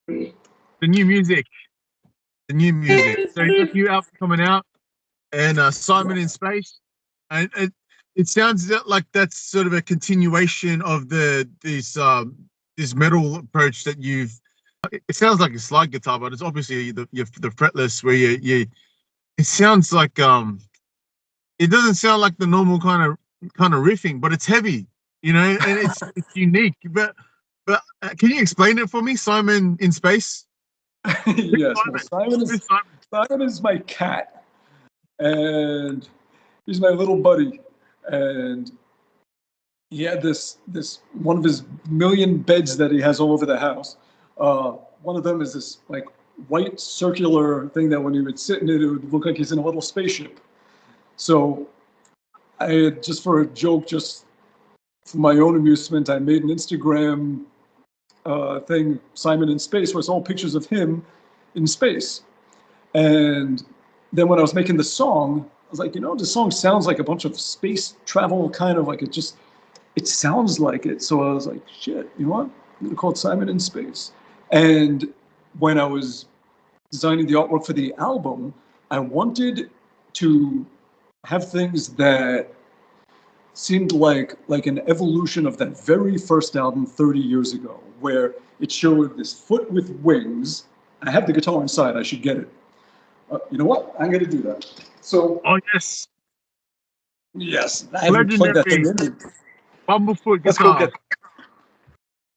The new music, the new music. So you got a new album coming out, and Simon in Space, and it sounds like that's sort of a continuation of this metal approach that you've. It sounds like a slide guitar, but it's obviously the fretless where you. It sounds like it doesn't sound like the normal kind of riffing, but it's heavy, and it's unique. But can you explain it for me, Simon in Space? Yes, well, Simon? Simon is my cat, and he's my little buddy, and he had this one of his million beds that he has all over the house. One of them is this like white circular thing that when he would sit in it, it would look like he's in a little spaceship. So I had, just for a joke, just for my own amusement, I made an Instagram thing, Simon in Space, where it's all pictures of him in space. And then when I was making the song, I was like, the song sounds like a bunch of space travel, kind of like it sounds like it. So I was like, shit, you know what? I'm gonna call it Simon in Space. And when I was designing the artwork for the album, I wanted to have things that seemed like an evolution of that very first album 30 years ago, where it showed this foot with wings. I have the guitar inside, I should get it. You know what? I'm gonna do that. So. Oh yes. Yes, I haven't plugged that thing in. Bumblefoot guitar. Let's go get.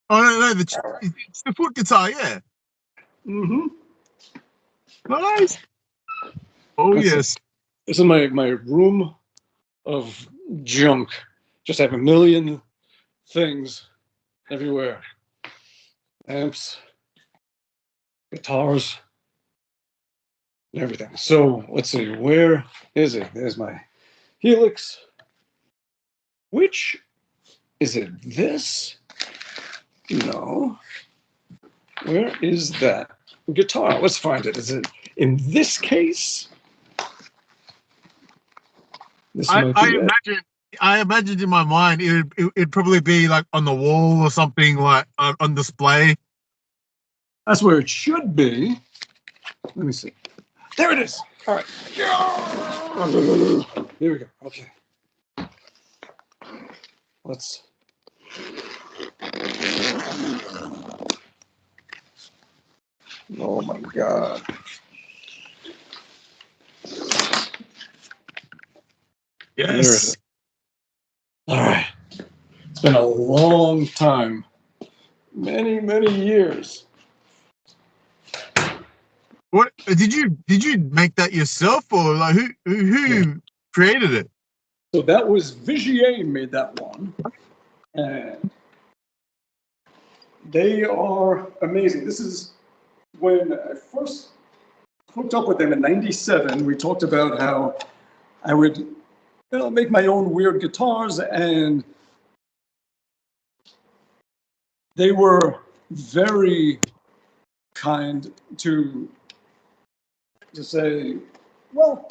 Oh no, it's the foot guitar, yeah. Mm-hmm. Nice. Oh yes. This is my room of junk. Just have a million things everywhere. Amps, guitars, and everything. So let's see, where is it? There's my Helix. Which is it? This? No. Where is that guitar? Let's find it. Is it in this case? This I imagined in my mind it'd probably be like on the wall or something, like on display. That's where it should be. Let me see. There it is. All right. Here we go. Okay. Let's. Oh my God. Yes. All right. It's been a long time. Many, many years. What did you make that yourself, or like who created it? So that was Vigier made that one, and they are amazing. This is when I first hooked up with them in '97. We talked about how I would make my own weird guitars, and they were very kind to say, well,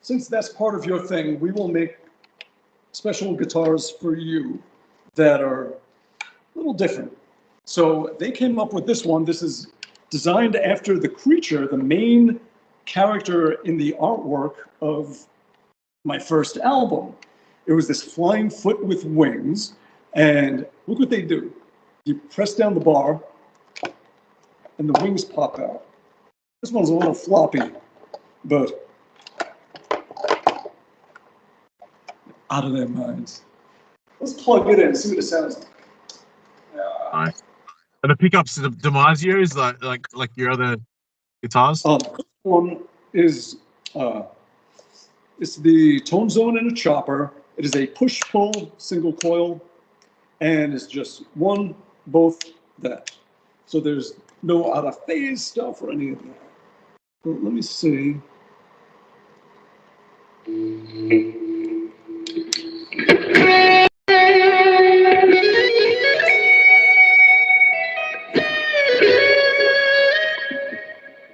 since that's part of your thing, we will make special guitars for you that are a little different. So they came up with this one. This is designed after the creature, the main character in the artwork of my first album. It was this flying foot with wings, and look what they do. You press down the bar, and the wings pop out. This one's a little floppy, but out of their minds. Let's plug it in and see what it sounds like. Nice. Are the pickups the Damasio's like your other guitars? This one is it's the Tone Zone and a chopper. It is a push-pull single coil, and it's just one, both, that. So there's no out of phase stuff or any of that. But let me see.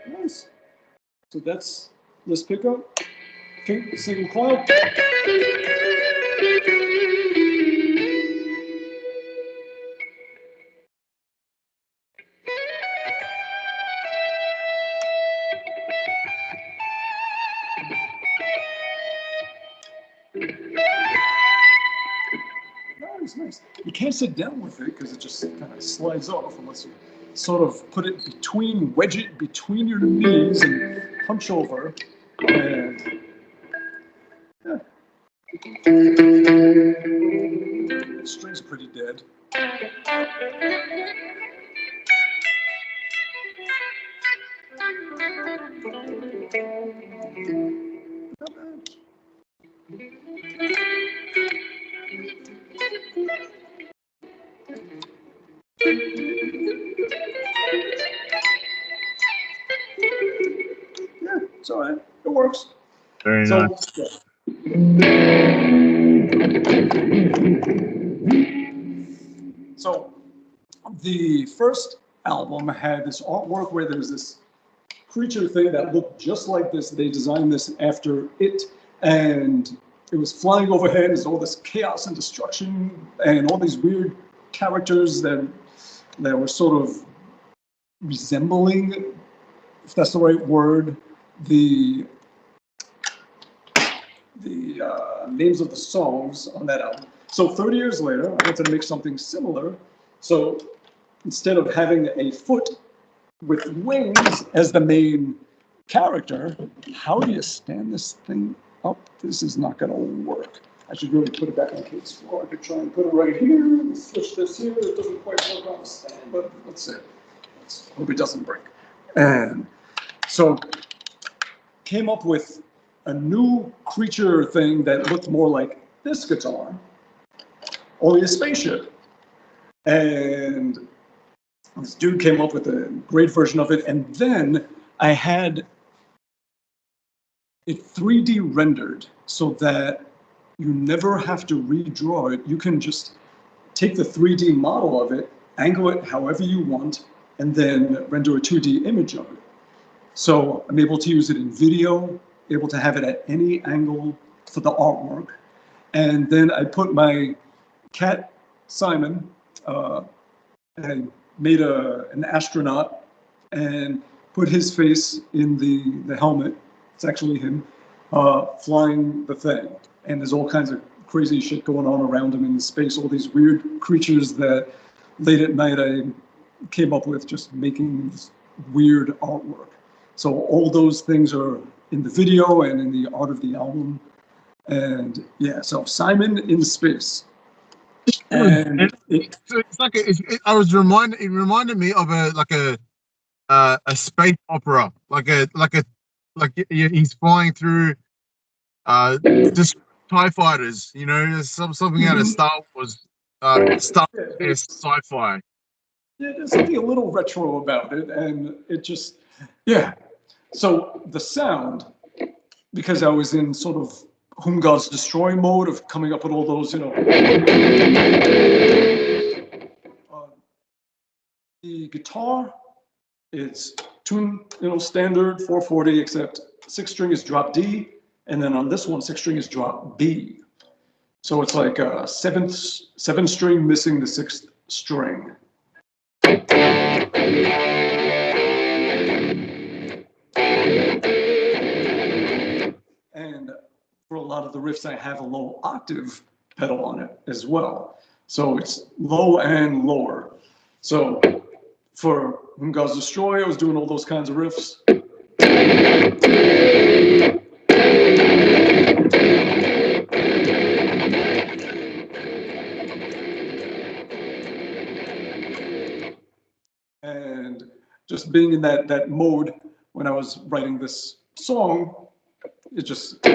Nice. So that's this pickup. Okay, single coil. can't sit down with it because it just kind of slides off unless you sort of put it between, wedge it between your knees and hunch over. And yeah. The string's pretty dead. Yeah, it's all right. It works. Very So, nice. So the first album had this artwork where there's this creature thing that looked just like this. They designed this after it, and it was flying overhead. There's all this chaos and destruction, and all these weird characters that were sort of resembling, if that's the right word, the names of the songs on that album. So 30 years later, I wanted to make something similar. So instead of having a foot with wings as the main character, how do you stand this thing up? This is not going to work. I should really put it back on Kate's floor. I could try and put it right here and switch this here. It doesn't quite work on the stand, but let's see. Let's hope it doesn't break. And so came up with a new creature thing that looked more like this guitar, only a spaceship. And this dude came up with a great version of it, and then I had it 3D rendered so that you never have to redraw it. You can just take the 3D model of it, angle it however you want, and then render a 2D image of it. So I'm able to use it in video, able to have it at any angle for the artwork. And then I put my cat, Simon, and made an astronaut and put his face in the helmet. It's actually him flying the thing. And there's all kinds of crazy shit going on around him in space, all these weird creatures that late at night I came up with just making this weird artwork. So all those things are in the video and in the art of the album. And yeah, so Simon in space. And it's like it reminded me of a space opera, he's flying through just TIE fighters, there's something out of Star Wars, sci-fi. Yeah, there's something a little retro about it, and it just, yeah. So the sound, because I was in sort of Whom Gods Destroy mode of coming up with all those, the guitar, it's tuned, standard 440, except 6th string is drop D, and then on this one, 6th string is drop B. So it's like a 7th string missing the 6th string. And for a lot of the riffs, I have a low octave pedal on it as well. So it's low and lower. So for Whom Gods Destroy, I was doing all those kinds of riffs. And just being in that mode when I was writing this song, it just...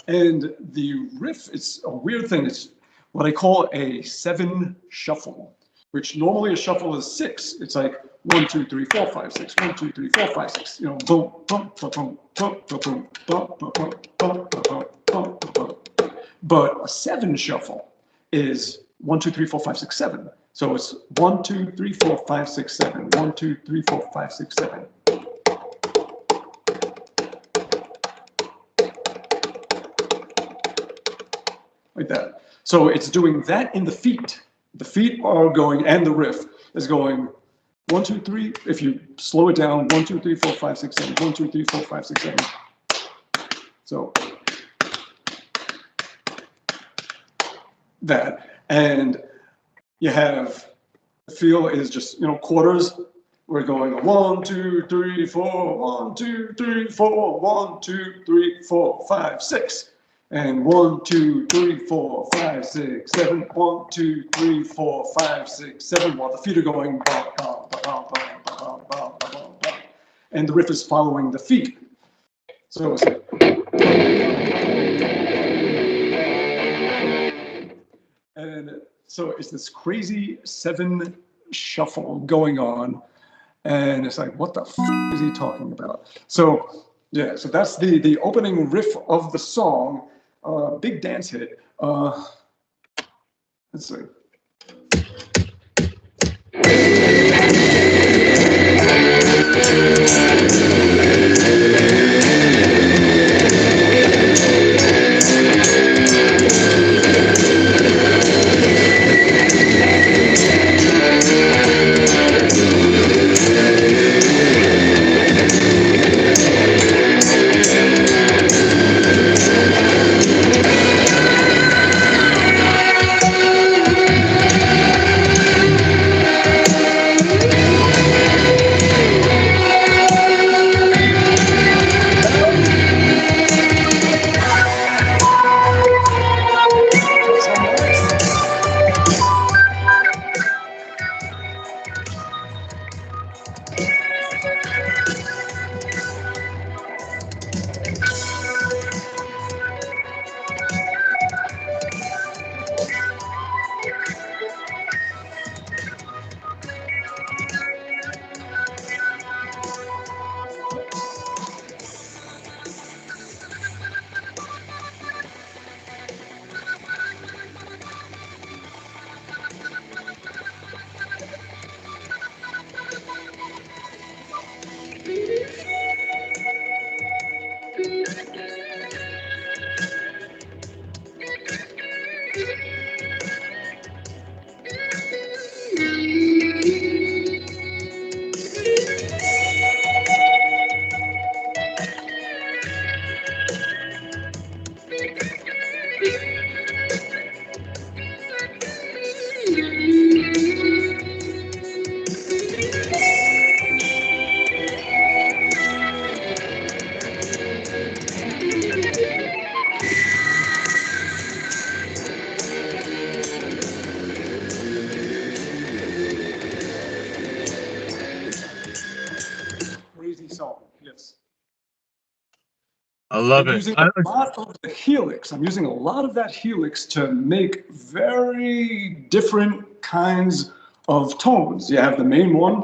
And the riff, it's a weird thing. It's what I call a 7 shuffle, which normally a shuffle is 6. It's like 1, 2, 3, 4, 5, 6. 1, 2, 3, 4, 5, 6. Boom, boom, boom, boom, boom, boom, boom, boom, boom, boom, boom, boom. But a 7 shuffle is 1, 2, 3, 4, 5, 6, 7. So it's 1, 2, 3, 4, 5, 6, 7. 1, 2, 3, 4, 5, 6, 7. Like that. So it's doing that in the feet. The feet are going, and the riff is going 1, 2, 3. If you slow it down, 1, 2, 3, 4, 5, 6, 7. 1, 2, 3, 4, 5, 6, 7. So that, and you have the feel is just quarters. We're going 1, 2, 3, 4, 1, 2, 3, 4, 1, 2, 3, 4, 5, 6. And 1, 2, 3, 4, 5, 6, 7. 1, 2, 3, 4, 5, 6, 7. While the feet are going bum, bum, bum, bum, bum, bum, bum, bum, and the riff is following the feet. So it's like, and so it's this crazy 7 shuffle going on, and it's like, what the f is he talking about? So yeah, so that's the opening riff of the song. Big dance hit. Let's see. Song, yes. I love I'm it. using a lot of the helix. I'm using a lot of that helix to make very different kinds of tones. You have the main one.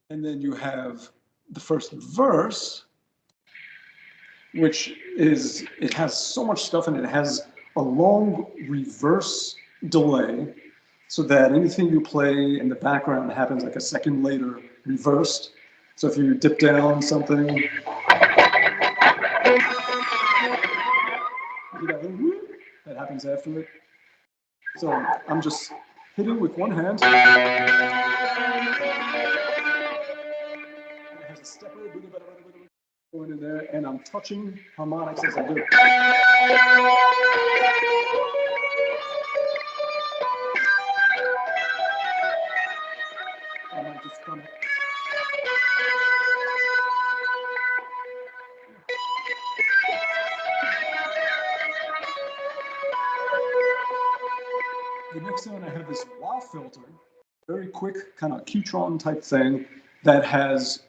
And then you have the first verse, which is, it has so much stuff in it. It has a long reverse delay, so that anything you play in the background happens like a second later, reversed. So if you dip down something, that happens after it. So I'm just hitting with one hand. It has a stepper going in there, and I'm touching harmonics as I do it. I might just come. The next one, I have this wah filter, very quick kind of Qtron type thing that has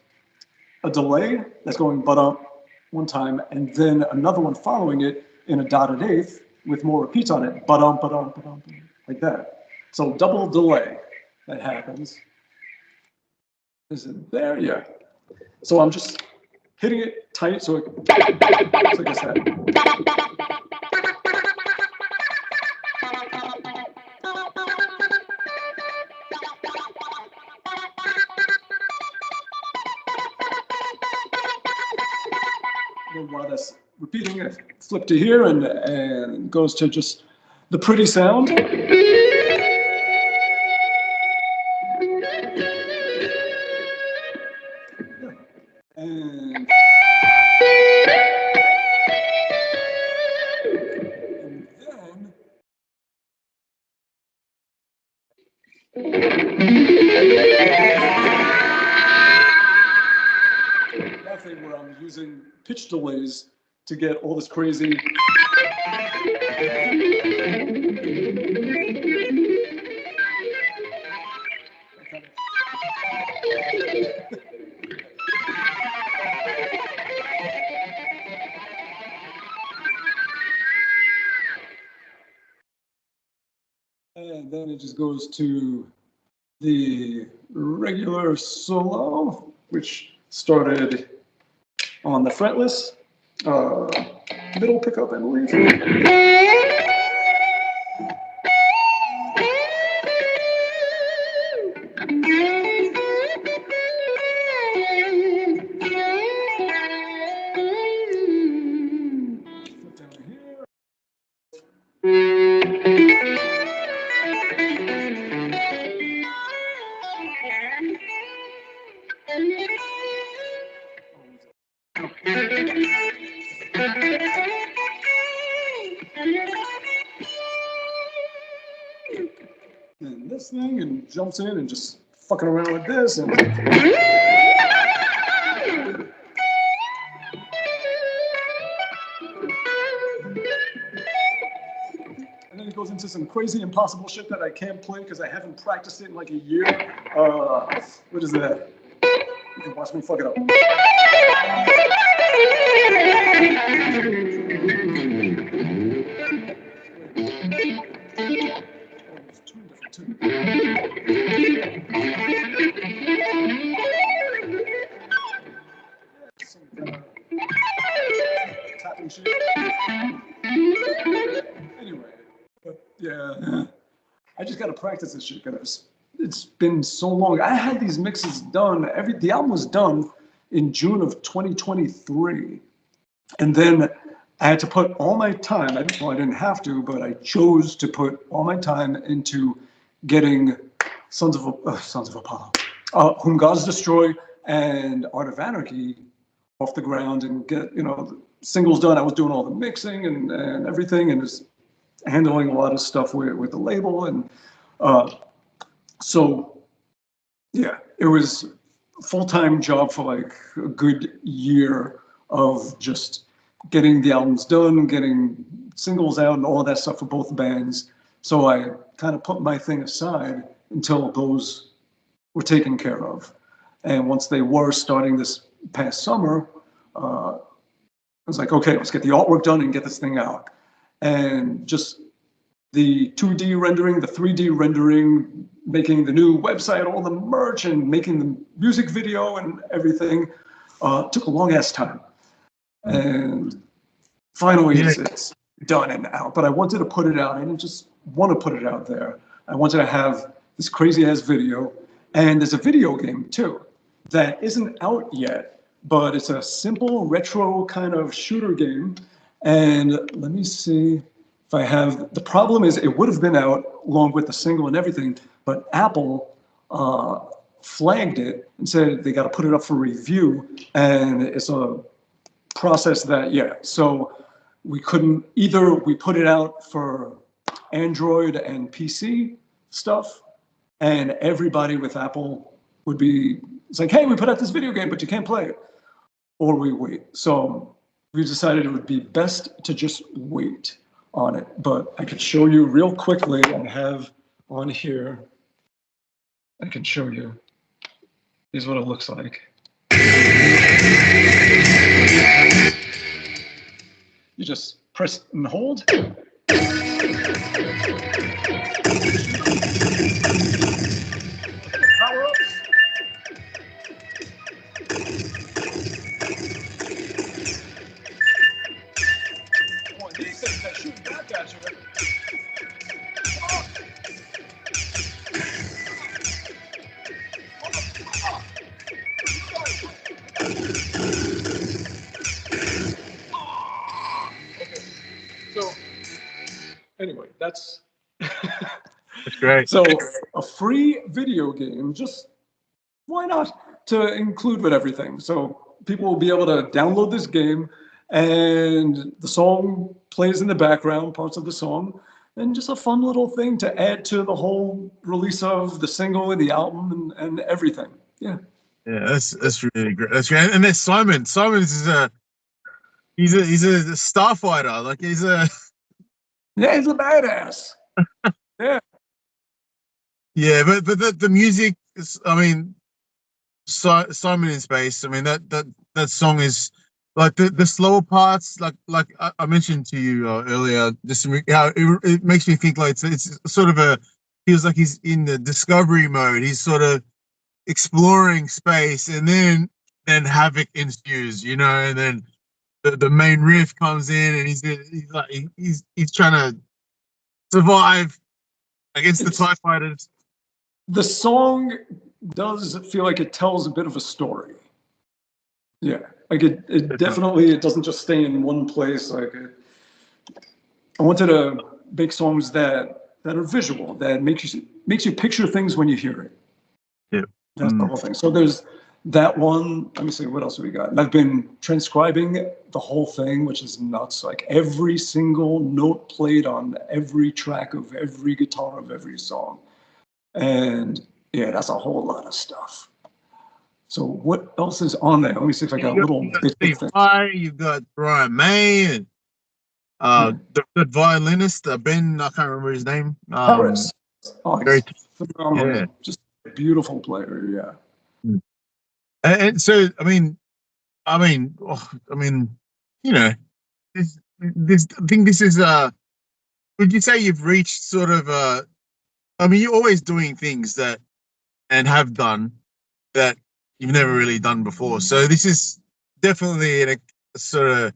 a delay that's going but up one time, and then another one following it in a dotted eighth with more repeats on it, but like that. So double delay that happens. Is it there? Yeah. So I'm just hitting it tight so it's like I said. repeating, I flip to here and it goes to just the pretty sound. And that thing where I'm using pitch delays to get all this crazy. And then it just goes to the regular solo, which started on the fretless, middle pickup, I believe. And this thing, and jumps in and just fucking around with this. And then it goes into some crazy impossible shit that I can't play because I haven't practiced it in like a year. What is that? You can watch me fuck it up. Tapping shit. Anyway, but yeah, I just gotta practice this shit because it's been so long. I had these mixes done. The album was done in June of 2023, and then I had to put all my time. I didn't have to, but I chose to put all my time into getting Sons of Apollo, Whom Gods Destroy, and Art of Anarchy off the ground and get the singles done. I was doing all the mixing and everything, and just handling a lot of stuff with the label, and so yeah, it was a full-time job for like a good year of just getting the albums done, getting singles out, and all that stuff for both bands. So I kind of put my thing aside until those were taken care of. And once they were, starting this past summer, I was like, okay, let's get the artwork done and get this thing out. And just the 2D rendering, the 3D rendering, making the new website, all the merch, and making the music video and everything took a long ass time. And finally, it's done and out. But I wanted to put it out. I didn't just want to put it out there. I wanted to have this crazy ass video. And there's a video game too that isn't out yet, but it's a simple retro kind of shooter game. And let me see if I have. The problem is it would have been out along with the single and everything, but Apple flagged it and said they got to put it up for review. And it's a process that, so we couldn't, either we put it out for Android and PC stuff, and everybody with Apple would be, it's like, hey, we put out this video game, but you can't play it, or we wait. So we decided it would be best to just wait on it. But I could show you real quickly. I have on here, I can show you. Here's what it looks like. You just press and hold. Power ups. Boy, these things that shoot back at you. anyway, that's great. So a free video game, just why not to include with everything? So people will be able to download this game, and the song plays in the background, parts of the song, and just a fun little thing to add to the whole release of the single and the album and everything. Yeah. Yeah, that's really great. That's great. And there's Simon. Simon is he's a starfighter. Like he's a Yeah, he's a badass. Yeah. Yeah, but the music is, I mean, Simon in Space. I mean that song is like the slower parts, like I mentioned to you earlier, just how it makes me think like it's sort of feels like he's in the discovery mode. He's sort of exploring space, and then havoc ensues, you know, and then the main riff comes in, and he's trying to survive against the TIE fighters. The song does feel like it tells a bit of a story. Yeah, like it definitely, it doesn't just stay in one place. Like I wanted to make songs that are visual, that makes you picture things when you hear it. Yeah, that's the whole thing. So there's that one. Let me see, what else have we got? And I've been transcribing the whole thing, which is nuts. Like every single note played on every track of every guitar of every song. And yeah, that's a whole lot of stuff. So what else is on there? Let me see if I got a little bit of things. You've got Brian May and the violinist, Ben, I can't remember his name. Harris. Oh, very phenomenal. Yeah. Just a beautiful player, yeah. And so, I mean, you know, this I think this is would you say you've reached sort of I mean, you're always doing things that and have done that you've never really done before. So this is definitely a sort of,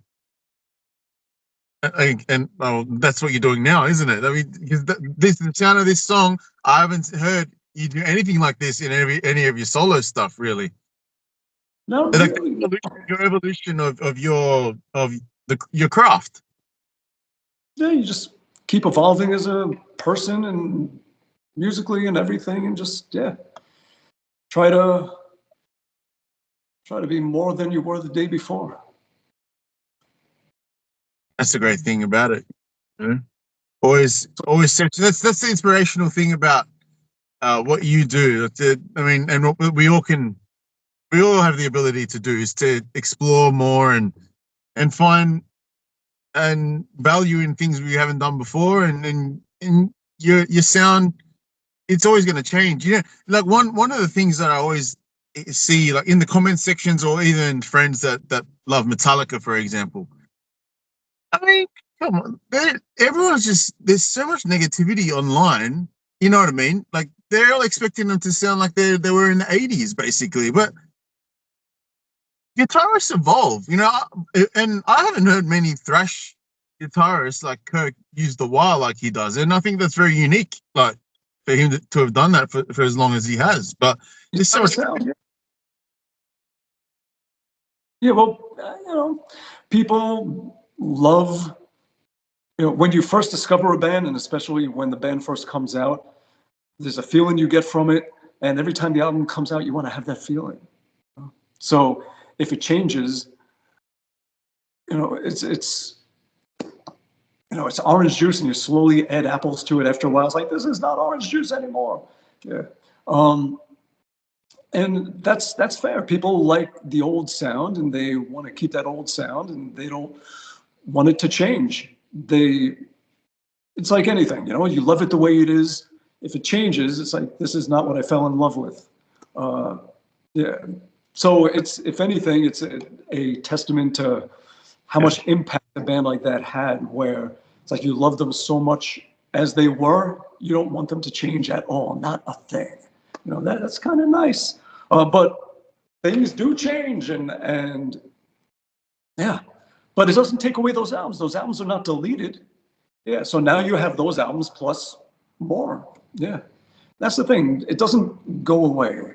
and well, that's what you're doing now, isn't it? I mean, because the sound of this song, I haven't heard you do anything like this in any of your solo stuff, really. No, like really. your evolution of your craft. Yeah, you just keep evolving as a person and musically and everything, and just try to be more than you were the day before. That's the great thing about it. Yeah. Always search. That's the inspirational thing about what you do. I mean, and what we all have the ability to do is to explore more and find and value in things we haven't done before, and your sound, it's always going to change. You know, like one of the things that I always see, like in the comment sections or even friends that love Metallica, for example. I mean, come on, everyone's just, there's so much negativity online. You know what I mean? Like they're all expecting them to sound like they were in the 80s, basically. But guitarists evolve, you know, and I haven't heard many thrash guitarists like Kirk use the wah like he does, and I think that's very unique. Like for him to have done that for as long as he has. But there's so much. Yeah, well, you know, people love, you know, when you first discover a band, and especially when the band first comes out, there's a feeling you get from it, and every time the album comes out, you want to have that feeling. So if it changes, you know, it's orange juice, and you slowly add apples to it after a while. It's like, this is not orange juice anymore. Yeah. And that's fair. People like the old sound, and they want to keep that old sound, and they don't want it to change. It's like anything, you know, you love it the way it is. If it changes, it's like, this is not what I fell in love with. Yeah. So it's, if anything, it's a testament to how much impact a band like that had, where it's like you love them so much as they were, you don't want them to change at all, not a thing. You know, that's kind of nice. But things do change, and yeah, but it doesn't take away those albums. Those albums are not deleted. Yeah, so now you have those albums plus more. Yeah, that's the thing. It doesn't go away.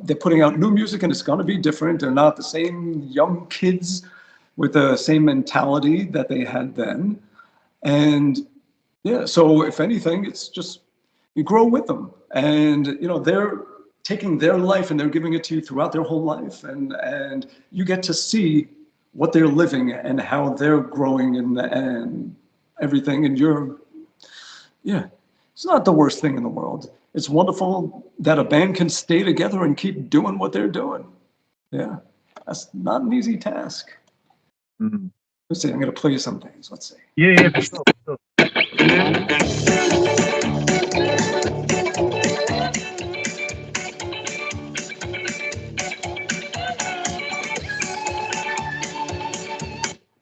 They're putting out new music, and it's going to be different. They're not the same young kids with the same mentality that they had then. And Yeah. So if anything, it's just you grow with them, and you know they're taking their life and they're giving it to you throughout their whole life, and you get to see what they're living and how they're growing and everything. And you're, yeah, it's not the worst thing in the world. It's wonderful that a band can stay together and keep doing what they're doing. Yeah, that's not an easy task. Mhm. Let's see. I'm gonna play you some things. Let's see. Yeah, for sure. For sure.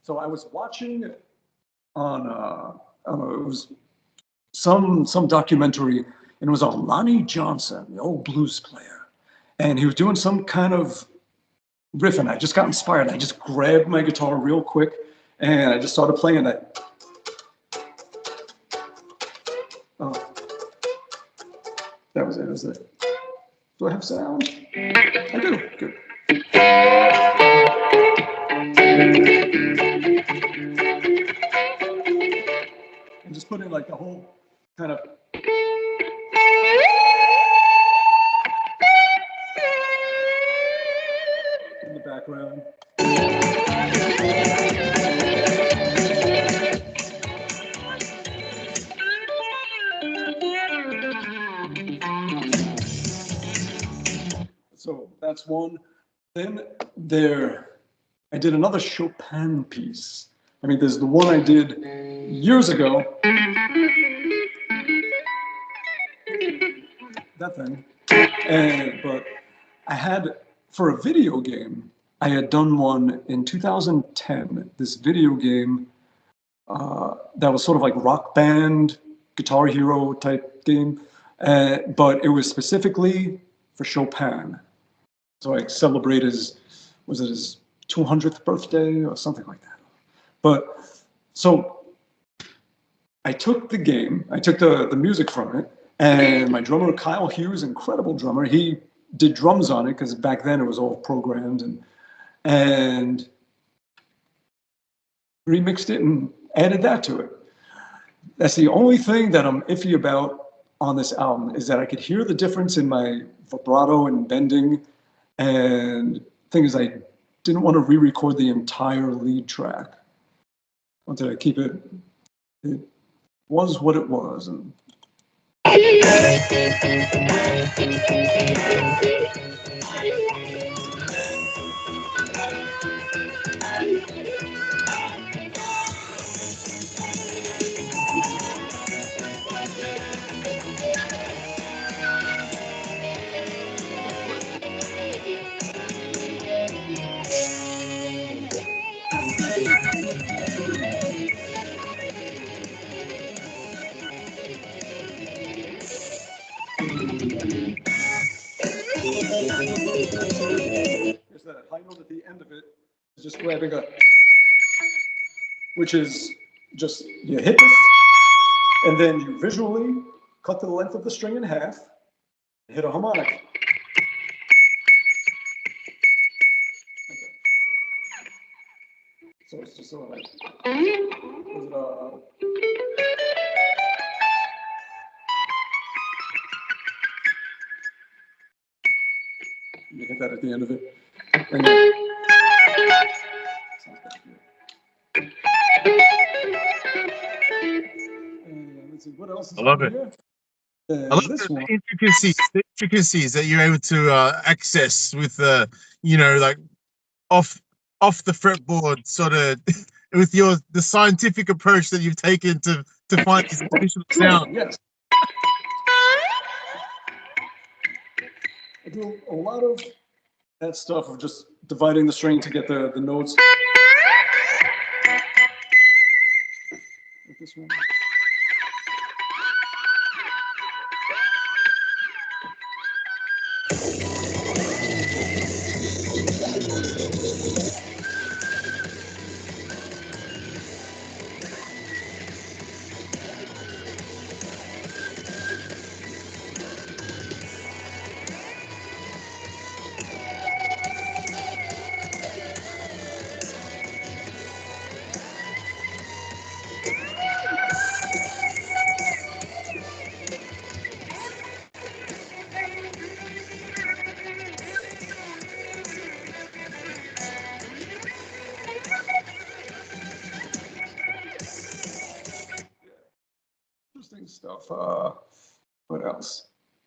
So I was watching on I don't know, it was some documentary, and it was on Lonnie Johnson, the old blues player, and he was doing some kind of riff, and I just got inspired. I just grabbed my guitar real quick, and I just started playing that. Oh, that was it. That was it. Do I have sound? I do. Good. And just put in like the whole kind of. In the background. So that's one. Then I did another Chopin piece. I mean, there's the one I did years ago. That thing. But I had, for a video game, I had done one in 2010, this video game that was sort of like Rock Band, Guitar Hero type game, but it was specifically for Chopin. So I celebrate was it his 200th birthday or something like that. But so I took the game, I took the music from it, and my drummer, Kyle Hughes, incredible drummer, he did drums on it because back then it was all programmed, and remixed it and added that to it. That's the only thing that I'm iffy about on this album, is that I could hear the difference in my vibrato and bending. And thing is, I didn't want to re-record the entire lead track. I wanted to keep it. It was what it was. And there's that high note at the end of it, is just grabbing a, which is just, you hit this, and then you visually cut the length of the string in half, hit a harmonic. So it's just sort of like, you hit that at the end of it. And then, let's see, what else is I love it. here? I love This one. the intricacies that you're able to access with like off the fretboard sort of with the scientific approach that you've taken to find these additional sound. Yes. I do a lot of that stuff of just dividing the string to get the notes. Like this one.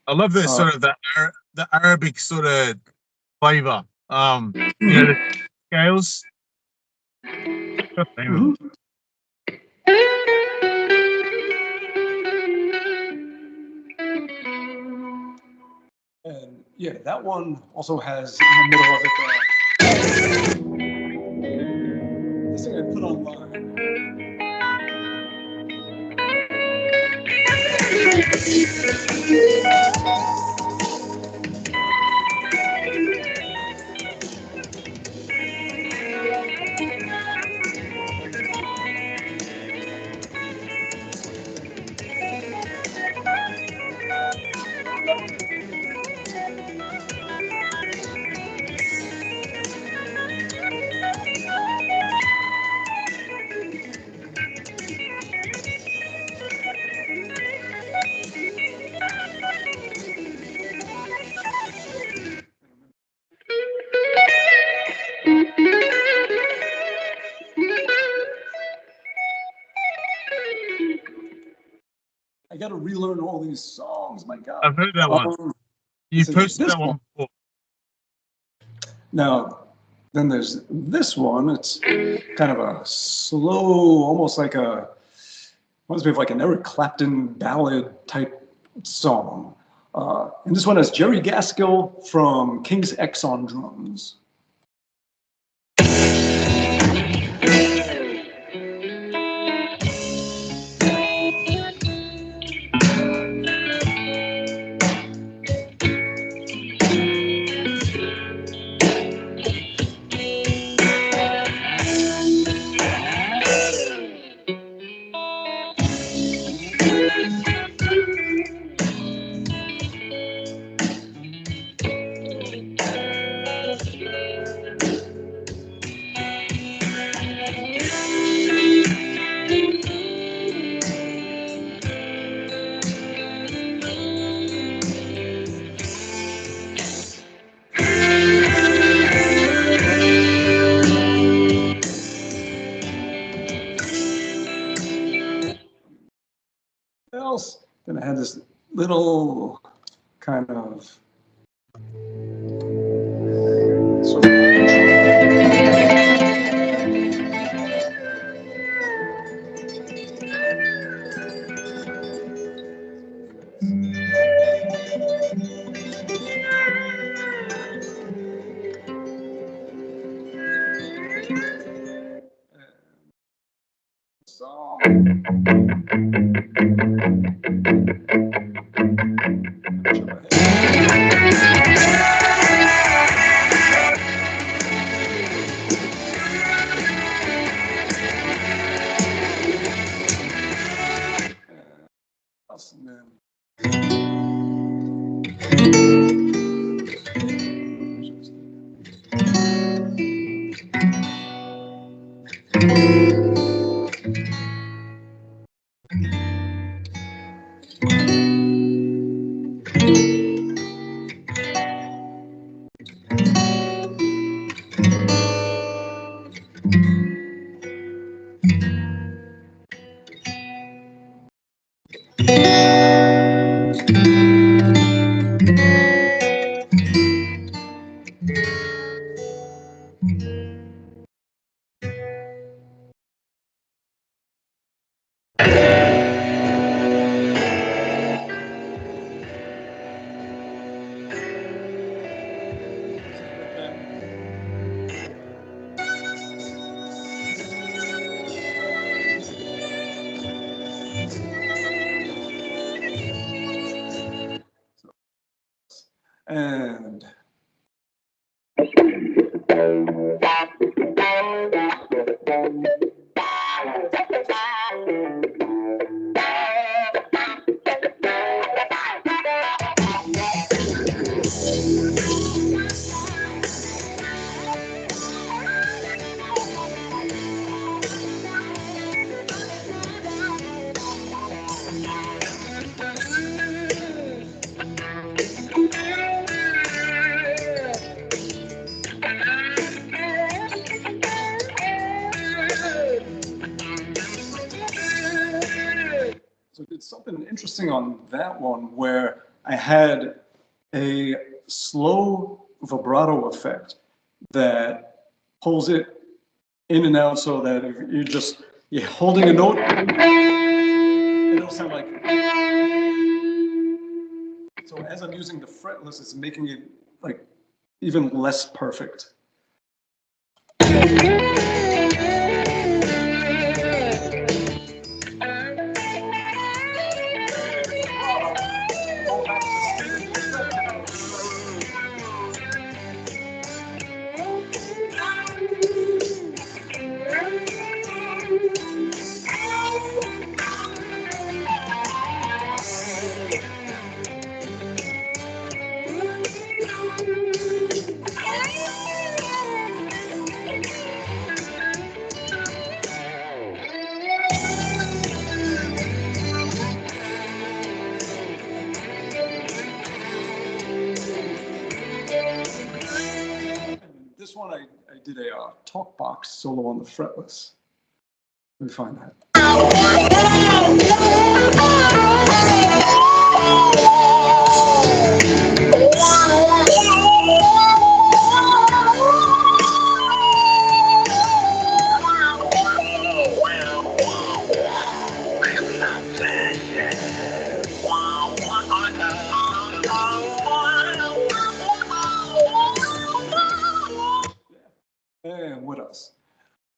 I love the sort of the Arabic sort of flavor. The scales. And yeah, that one also has in the middle of it this thing I put online. I got to relearn all these songs. My God, I've heard that one. You posted that one before. Now, then there's this one. It's kind of a slow, almost like reminds me of like an Eric Clapton ballad type song. And this one has Jerry Gaskill from King's X on drums. Else, then I had this little kind of sort of and so did something interesting on that one where I had a slow vibrato effect that pulls it in and out so that if you're holding a note, it'll sound like. So as I'm using the fretless, it's making it like even less perfect. This one I did a talk box solo on the fretless. Let me find that. And what else?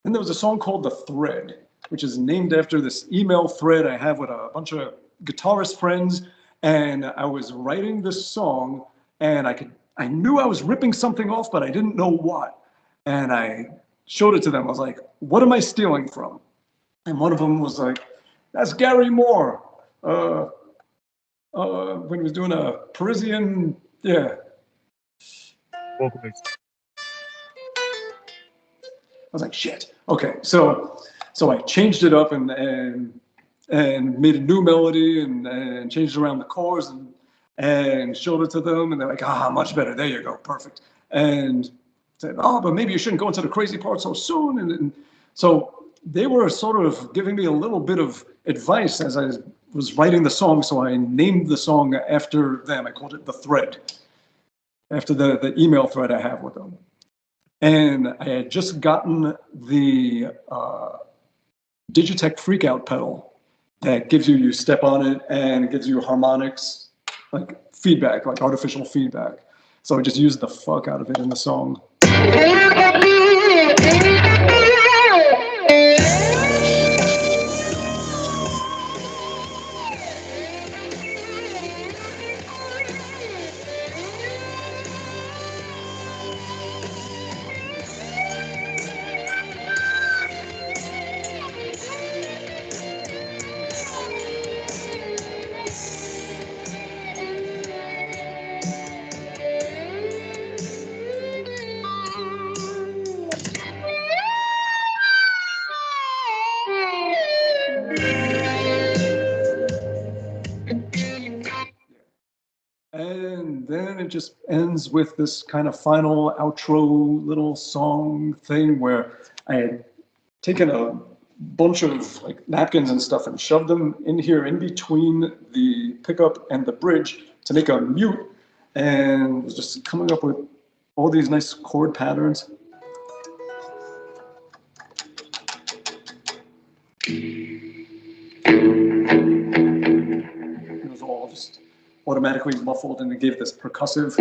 Then there was a song called The Thread, which is named after this email thread I have with a bunch of guitarist friends. And I was writing this song, and I knew I was ripping something off, but I didn't know what. And I showed it to them. I was like, what am I stealing from? And one of them was like, that's Gary Moore. When he was doing a Parisian, yeah. Vocalist. I was like, shit. Okay, so I changed it up and made a new melody and changed around the chords and showed it to them, and they're like, much better. There you go, perfect. And said, but maybe you shouldn't go into the crazy part so soon. And so they were sort of giving me a little bit of advice as I was writing the song. So I named the song after them. I called it The Thread, after the email thread I have with them. And I had just gotten the Digitech Freakout pedal that gives you step on it and it gives you harmonics, like feedback, like artificial feedback. So I just used the fuck out of it in the song. And then it just ends with this kind of final outro little song thing where I had taken a bunch of like napkins and stuff and shoved them in here in between the pickup and the bridge to make a mute, and was just coming up with all these nice chord patterns. It was all just automatically muffled, and it gave this percussive.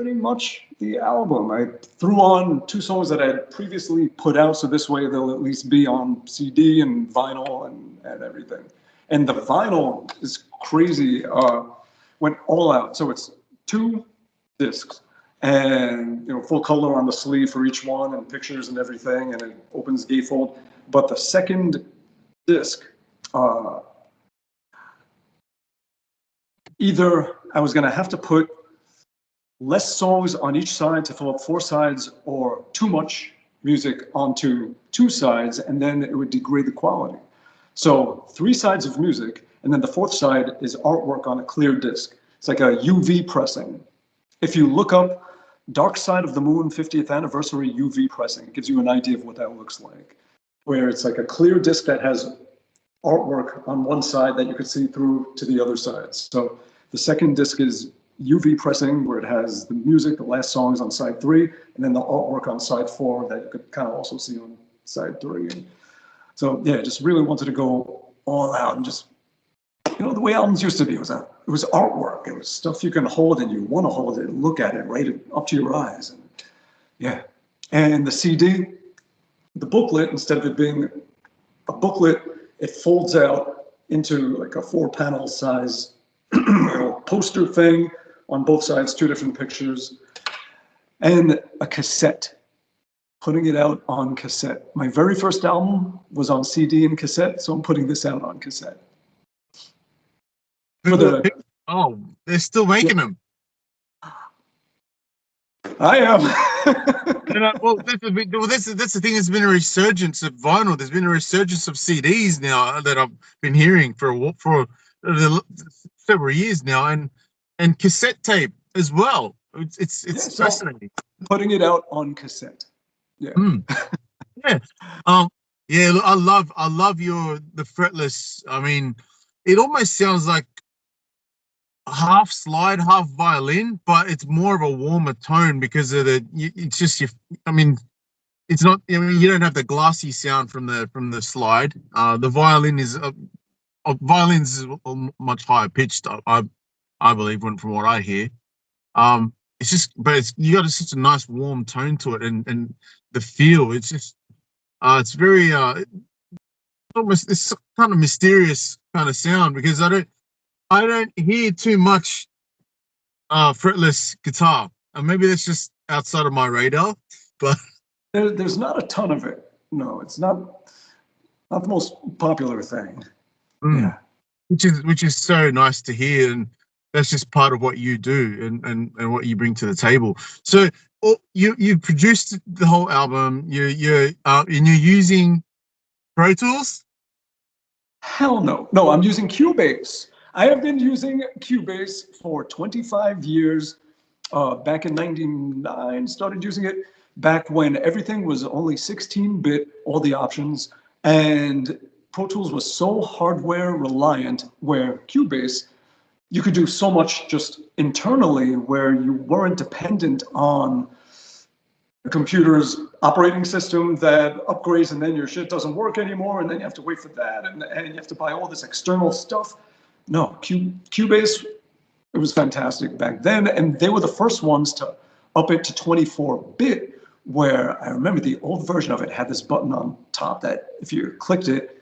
pretty much the album. I threw on 2 songs that I had previously put out, so this way they'll at least be on CD and vinyl and everything. And the vinyl is crazy. Went all out. So it's 2 discs and full color on the sleeve for each one and pictures and everything, and it opens gatefold. But the second disc, either I was going to have to put less songs on each side to fill up 4 sides, or too much music onto 2 sides, and then it would degrade the quality. So 3 sides of music, and then the 4th side is artwork on a clear disc. It's like a UV pressing. If you look up Dark Side of the Moon 50th Anniversary UV pressing, it gives you an idea of what that looks like, where it's like a clear disc that has artwork on one side that you could see through to the other sides. So the second disc is UV pressing, where it has the music, the last songs on side 3, and then the artwork on side 4 that you could kind of also see on side 3. And so yeah, just really wanted to go all out and just, the way albums used to be, it was artwork. It was stuff you can hold and you want to hold it and look at it right up to your eyes. And yeah. And the CD, the booklet, instead of it being a booklet, it folds out into like a 4-panel size poster thing on both sides, 2 different pictures, and a cassette. Putting it out on cassette. My very first album was on CD and cassette, so I'm putting this out on cassette. Oh, they're still making them. I am. That's the thing. There's been a resurgence of vinyl. There's been a resurgence of CDs now that I've been hearing for several years now, and cassette tape as well. It's fascinating. Putting it out on cassette. Yeah. Yeah. Yeah. Look, I love the fretless. I mean, it almost sounds like half slide, half violin, but it's more of a warmer tone because of it's just it's not. You don't have the glassy sound from the slide. The violin is violins is much higher pitched. I believe from what I hear. It's just, but you got such a nice warm tone to it, and the feel. It's just, it's very almost it's kind of mysterious kind of sound, because I don't hear too much fretless guitar, and maybe that's just outside of my radar. But there's not a ton of it. No, it's not the most popular thing. Yeah, which is so nice to hear, and that's just part of what you do and what you bring to the table. So you produced the whole album. You're using Pro Tools? Hell no. No, I'm using Cubase. I have been using Cubase for 25 years. Back in '99, started using it back when everything was only 16-bit, all the options, and Pro Tools was so hardware reliant, where Cubase, you could do so much just internally, where you weren't dependent on the computer's operating system that upgrades and then your shit doesn't work anymore, and then you have to wait for that, and you have to buy all this external stuff. No, Cubase, it was fantastic back then, and they were the first ones to up it to 24-bit, where I remember the old version of it had this button on top that if you clicked it,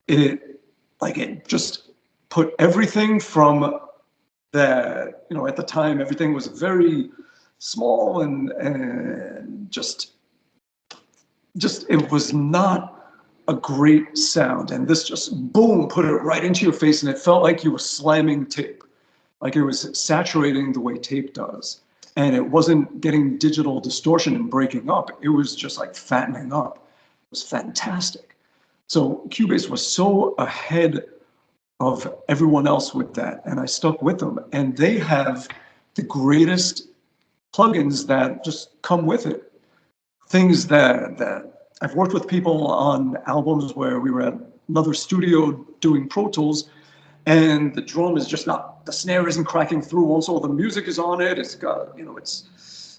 it just put everything from that, at the time, everything was very small and just it was not a great sound. And this just, boom, put it right into your face, and it felt like you were slamming tape, like it was saturating the way tape does. And it wasn't getting digital distortion and breaking up. It was just like fattening up. It was fantastic. So Cubase was so ahead of everyone else with that, and I stuck with them. And they have the greatest plugins that just come with it. Things that I've worked with people on albums where we were at another studio doing Pro Tools, and the drum is just not, the snare isn't cracking through. Once all the music is on it, it's got,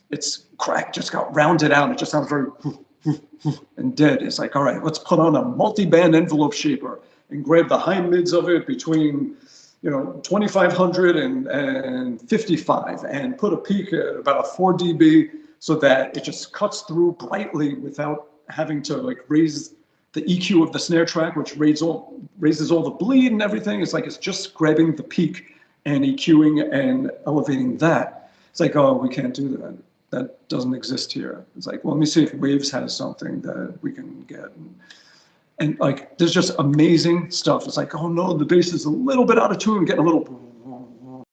it's cracked, just got rounded out. It just sounds very and dead. It's like, all right, let's put on a multi-band envelope shaper and grab the high mids of it between, 2500 and 55, and put a peak at about a 4 dB so that it just cuts through brightly without having to like raise the EQ of the snare track, which raises all the bleed and everything. It's like it's just grabbing the peak and EQing and elevating that. It's like, oh, we can't do that. That doesn't exist here. It's like, well, let me see if Waves has something that we can get. And like, there's just amazing stuff. It's like, oh no, the bass is a little bit out of tune, getting a little.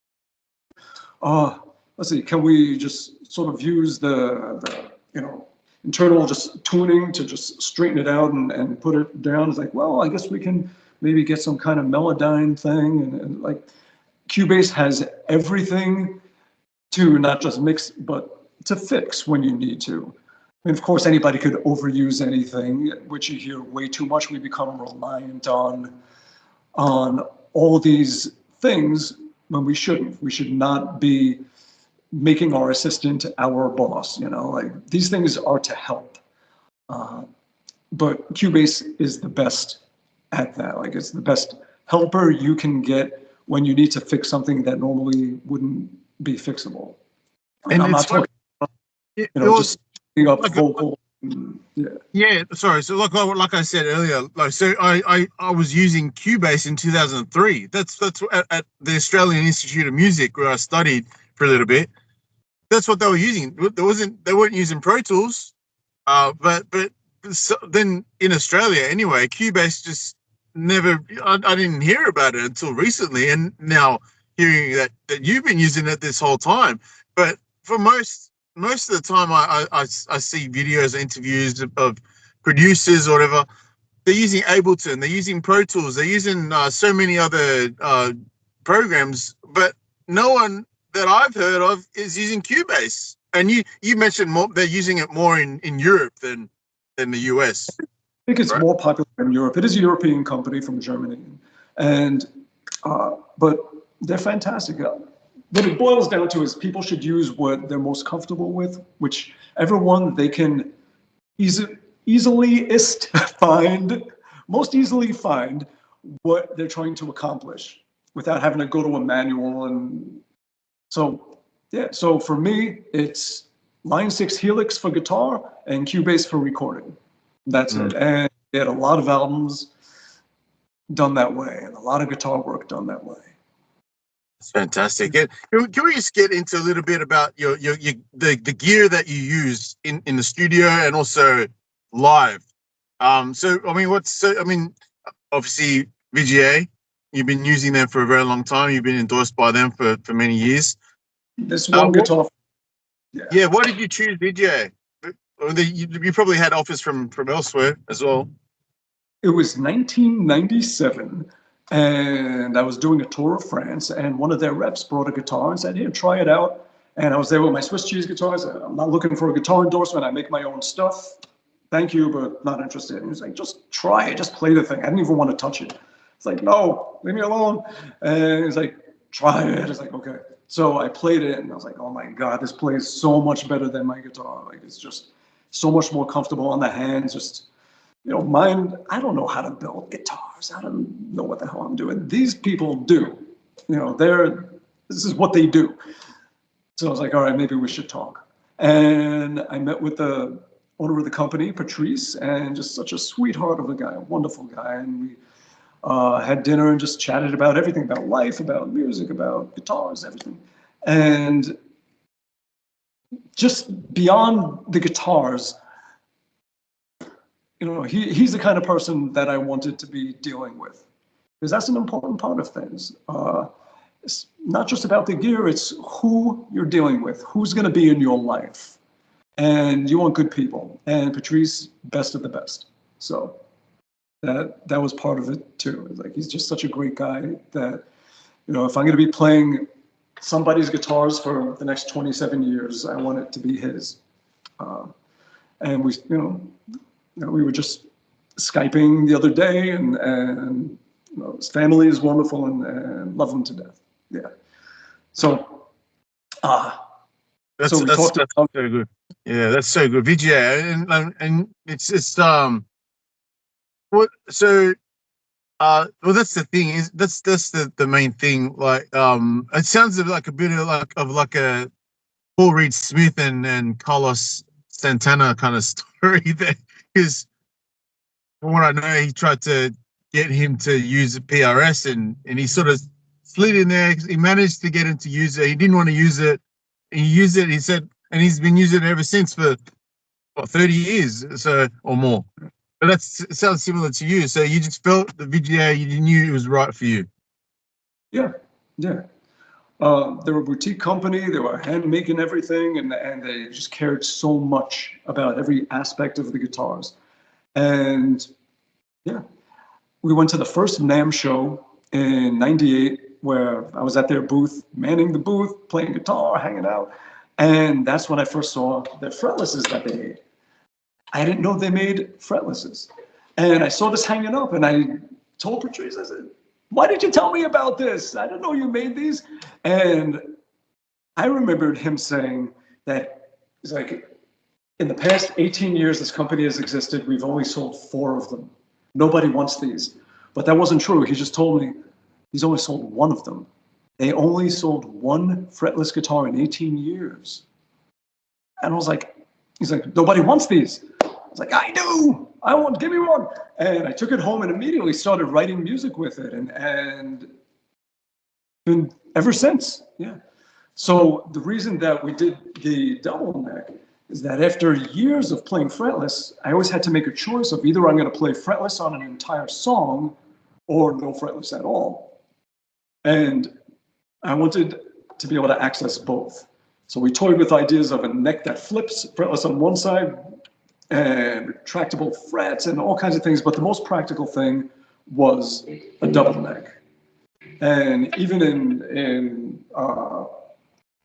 Let's see, can we just sort of use the internal just tuning to just straighten it out and put it down? It's like, well, I guess we can maybe get some kind of Melodyne thing. And like, Cubase has everything to not just mix, but to fix when you need to. I mean, of course, anybody could overuse anything, which you hear way too much. We become reliant on all these things when we shouldn't. We should not be making our assistant our boss. Like, these things are to help. But Cubase is the best at that. Like, it's the best helper you can get when you need to fix something that normally wouldn't be fixable. And I'm not talking about, just up like vocal. Yeah, sorry. So like I said earlier, I was using Cubase in 2003. That's at the Australian Institute of Music, where I studied for a little bit. That's what they were using. They weren't using Pro Tools. But then in Australia anyway, Cubase just never. I didn't hear about it until recently, and now hearing that you've been using it this whole time. But for most of the time, I see videos, interviews of producers or whatever. They're using Ableton, they're using Pro Tools, they're using so many other programs, but no one that I've heard of is using Cubase. And you mentioned more, they're using it more in Europe than the US. I think it's more popular in Europe. It is a European company from Germany, and but they're fantastic. What it boils down to is people should use what they're most comfortable with, whichever one they can most easily find what they're trying to accomplish without having to go to a manual. And so, yeah, so for me, it's Line 6 Helix for guitar and Cubase for recording. That's it. And they had a lot of albums done that way and a lot of guitar work done that way. That's fantastic. Can we just get into a little bit about the gear that you use in the studio and also live? So I mean, obviously VGA, you've been using them for a very long time. You've been endorsed by them for many years. This one guitar. Yeah. Why did you choose VGA? You probably had offers from elsewhere as well. It was 1997. And I was doing a tour of France, and one of their reps brought a guitar and said, "Here, try it out." And I was there with my Swiss cheese guitars. I'm not looking for a guitar endorsement. I make my own stuff. Thank you, but not interested. And he was like, "Just try it. Just play the thing." I didn't even want to touch it. It's like, "No, leave me alone." And he's like, "Try it." It's like, "Okay." So I played it, and I was like, "Oh my God, this plays so much better than my guitar. Like, it's just so much more comfortable on the hands. Just, mine, I don't know how to build guitars. I don't know what the hell I'm doing. These people do. This is what they do." So I was like, all right, maybe we should talk. And I met with the owner of the company, Patrice, and just such a sweetheart of a guy, a wonderful guy. And we had dinner and just chatted about everything, about life, about music, about guitars, everything. And just beyond the guitars, he's the kind of person that I wanted to be dealing with, because that's an important part of things. It's not just about the gear, it's who you're dealing with, who's going to be in your life. And you want good people. And Patrice, best of the best. So that was part of it too. It's like, he's just such a great guy that, if I'm going to be playing somebody's guitars for the next 27 years, I want it to be his. And we were just Skyping the other day, and his family is wonderful, and love him to death. Yeah. So, that's so good. Yeah, that's so good. VGA, and it's what? So Well, that's the thing is that's the main thing. Like, it sounds like a bit of like a Paul Reed Smith and Carlos Santana kind of story there, because from what I know, he tried to get him to use the PRS, and he sort of slid in there. He managed to get him to use it. He didn't want to use it. He used it. He said, and he's been using it ever since for what, 30 years, so or more. But it sounds similar to you. So you just felt the VGA, you knew it was right for you. Yeah, yeah. They were a boutique company. They were hand making everything, and they just cared so much about every aspect of the guitars. And yeah, we went to the first NAMM show in '98, where I was at their booth, manning the booth, playing guitar, hanging out. And that's when I first saw the fretlesses that they made. I didn't know they made fretlesses. And I saw this hanging up, and I told Patrice, I said, why did you tell me about this? I didn't know you made these. And I remembered him saying that, he's like, in the past 18 years this company has existed, we've only sold 4 of them. Nobody wants these. But that wasn't true. He just told me he's only sold 1 of them. They only sold 1 fretless guitar in 18 years. And I was like, he's like, nobody wants these. I was like, I do. I want, give me one. And I took it home and immediately started writing music with it. And been ever since, yeah. So the reason that we did the double neck is that after years of playing fretless, I always had to make a choice of either I'm going to play fretless on an entire song or no fretless at all. And I wanted to be able to access both. So we toyed with ideas of a neck that flips, fretless on one side, and retractable frets and all kinds of things. But the most practical thing was a double neck. And even in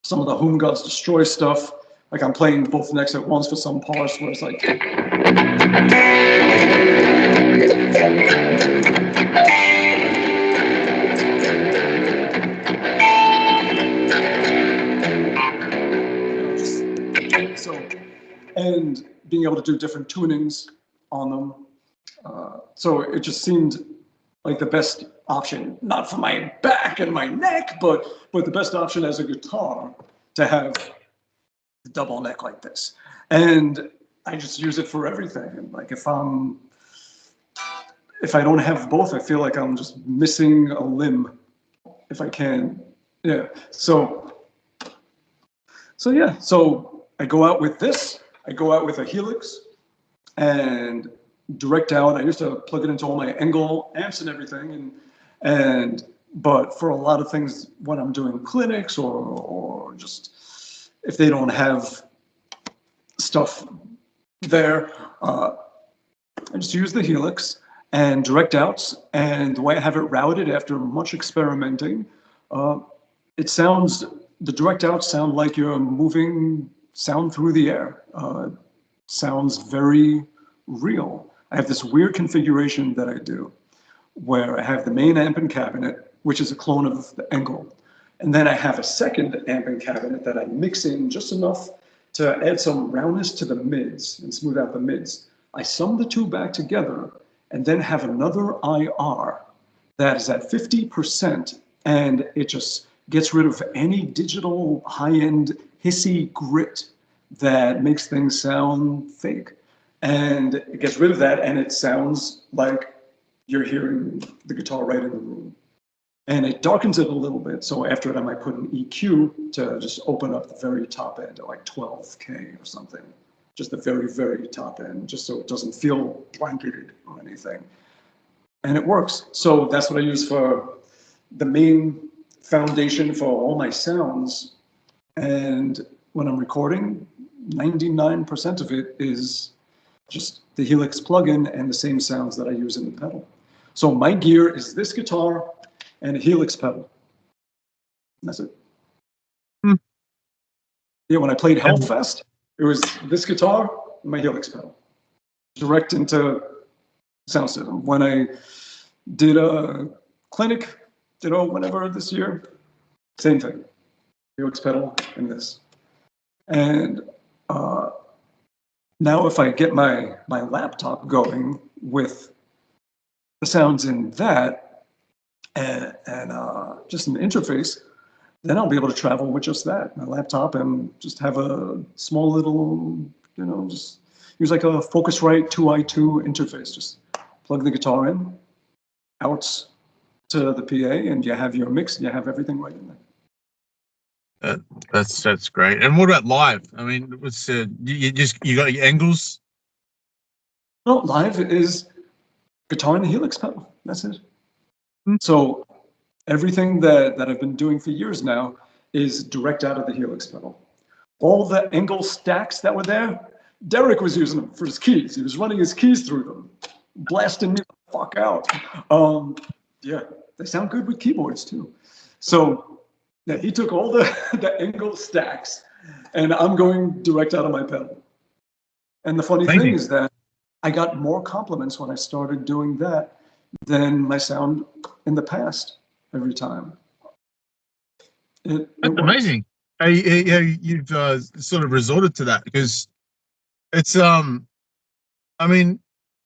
some of the Whom Gods Destroy stuff, like I'm playing both necks at once for some parts where it's like. And being able to do different tunings on them. So it just seemed like the best option, not for my back and my neck, but the best option as a guitar to have the double neck like this. And I just use it for everything. And like if I don't have both, I feel like I'm just missing a limb if I can. Yeah. So yeah. So I go out with this. I go out with a Helix and direct out. I used to plug it into all my Engel amps and everything, but for a lot of things when I'm doing clinics or just if they don't have stuff there, I just use the Helix and direct outs. And the way I have it routed after much experimenting, it sounds, the direct outs sound like you're moving sound through the air. Sounds very real. I have this weird configuration that I do where I have the main amp and cabinet, which is a clone of the Engel. And then I have a second amp and cabinet that I mix in just enough to add some roundness to the mids and smooth out the mids. I sum the 2 back together and then have another IR that is at 50%, and it just gets rid of any digital high-end hissy grit that makes things sound fake. And it gets rid of that, and it sounds like you're hearing the guitar right in the room. And it darkens it a little bit. So after it, I might put an EQ to just open up the very top end at like 12K or something. Just the very, very top end, just so it doesn't feel blanketed or anything. And it works. So that's what I use for the main foundation for all my sounds. And when I'm recording, 99% of it is just the Helix plugin and the same sounds that I use in the pedal. So my gear is this guitar and a Helix pedal. And that's it. Yeah, when I played Hellfest, it was this guitar and my Helix pedal. Direct into sound system. When I did a clinic, whenever this year, same thing. Helix pedal and this. And now if I get my laptop going with the sounds in that and just an interface, then I'll be able to travel with just that, my laptop, and just have a small little, just use like a Focusrite 2i2 interface. Just plug the guitar in, out to the PA, and you have your mix, and you have everything right in there. That's great. And what about live? I mean, what's you got your angles? No, live is guitar and the Helix pedal. That's it. So everything that I've been doing for years now is direct out of the Helix pedal. All the Engel stacks that were there, Derek was using them for his keys. He was running his keys through them, blasting me the fuck out. Yeah, they sound good with keyboards too. So yeah, he took all the Engel stacks, and I'm going direct out of my pedal. And the funny thing is that I got more compliments when I started doing that than my sound in the past every time. That's amazing. You've sort of resorted to that, because it's I mean,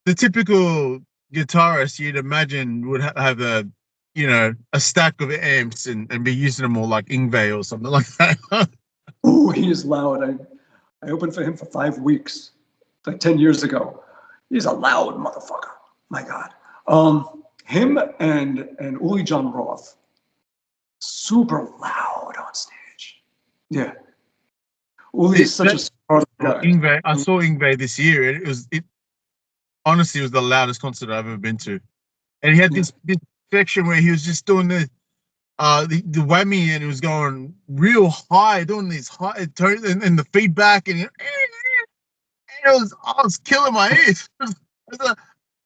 the typical guitarist you'd imagine would have a stack of amps and be using them all like Yngwie or something like that. Oh, he is loud. I opened for him for 5 weeks, like 10 years ago. He's a loud motherfucker. My God. Him and Uli John Roth, super loud on stage. Yeah. Uli is such a smart guy. Yngwie, I saw Yngwie this year. It honestly was the loudest concert I've ever been to. And he had this section where he was just doing the whammy, and it was going real high, doing these high tones and the feedback, and I was killing my ears.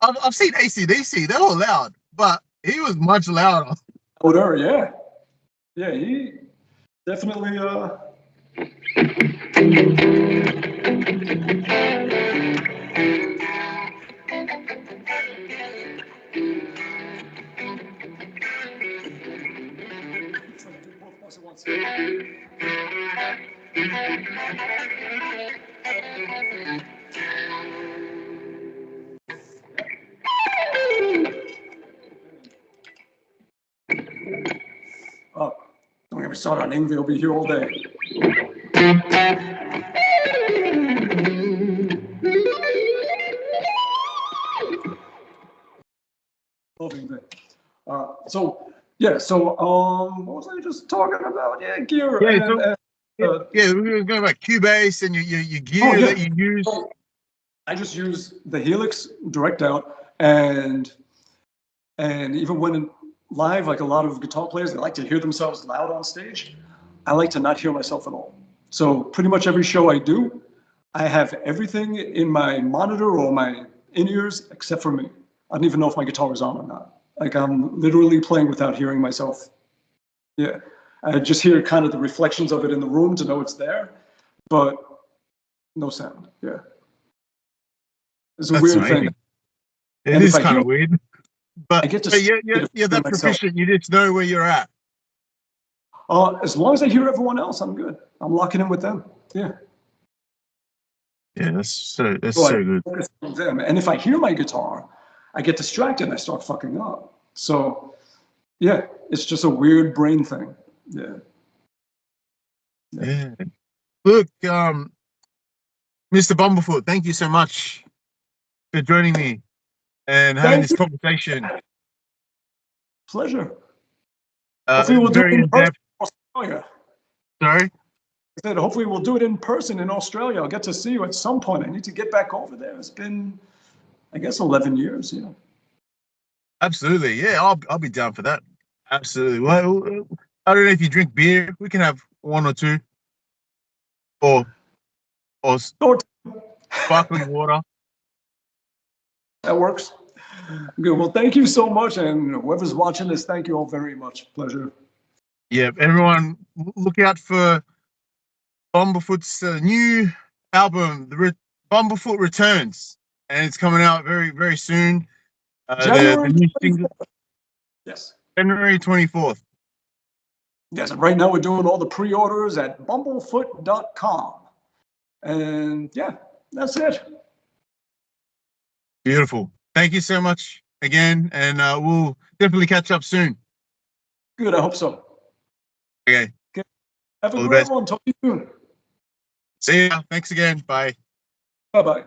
I've seen AC/DC; they're all loud, but he was much louder. Louder, yeah. Yeah, he definitely don't get me started on Yngwie. He'll be here all day. What was I just talking about? Yeah, gear. We were going about Cubase and your gear that you use. I just use the Helix direct out, and even when live, like a lot of guitar players, they like to hear themselves loud on stage. I like to not hear myself at all. So pretty much every show I do, I have everything in my monitor or my in-ears except for me. I don't even know if my guitar is on or not. Like, I'm literally playing without hearing myself. Yeah, I just hear kind of the reflections of it in the room to know it's there, but no sound. Yeah, it's a weird thing. It is kind of weird, but you're that myself. proficient. You just know where you're at. As long as I hear everyone else, I'm good. I'm locking in with them. Yeah. Yeah, that's so good. Focus on them. And if I hear my guitar, I get distracted and I start fucking up. So, yeah, it's just a weird brain thing. Yeah. Look, Mr. Bumblefoot, thank you so much for joining me and having this conversation. Pleasure. Hopefully we'll do it in person in Australia. Sorry? I said, hopefully we'll do it in person in Australia. I'll get to see you at some point. I need to get back over there. It's been, I guess, 11 years. Yeah. Absolutely. Yeah, I'll be down for that. Absolutely. Well, I don't know if you drink beer. We can have one or two. Or sparkling water. That works. Good. Well, thank you so much. And whoever's watching this, thank you all very much. Pleasure. Yeah, everyone, look out for Bumblefoot's new album, Bumblefoot Returns. And it's coming out very, very soon. January the new single. Yes. January 24th. Yes, and right now we're doing all the pre-orders at bumblefoot.com. And yeah, that's it. Beautiful. Thank you so much again, and we'll definitely catch up soon. Good. I hope so. Okay. Have a All the great best. one. Talk to you soon. See ya. Thanks again. Bye. Bye bye.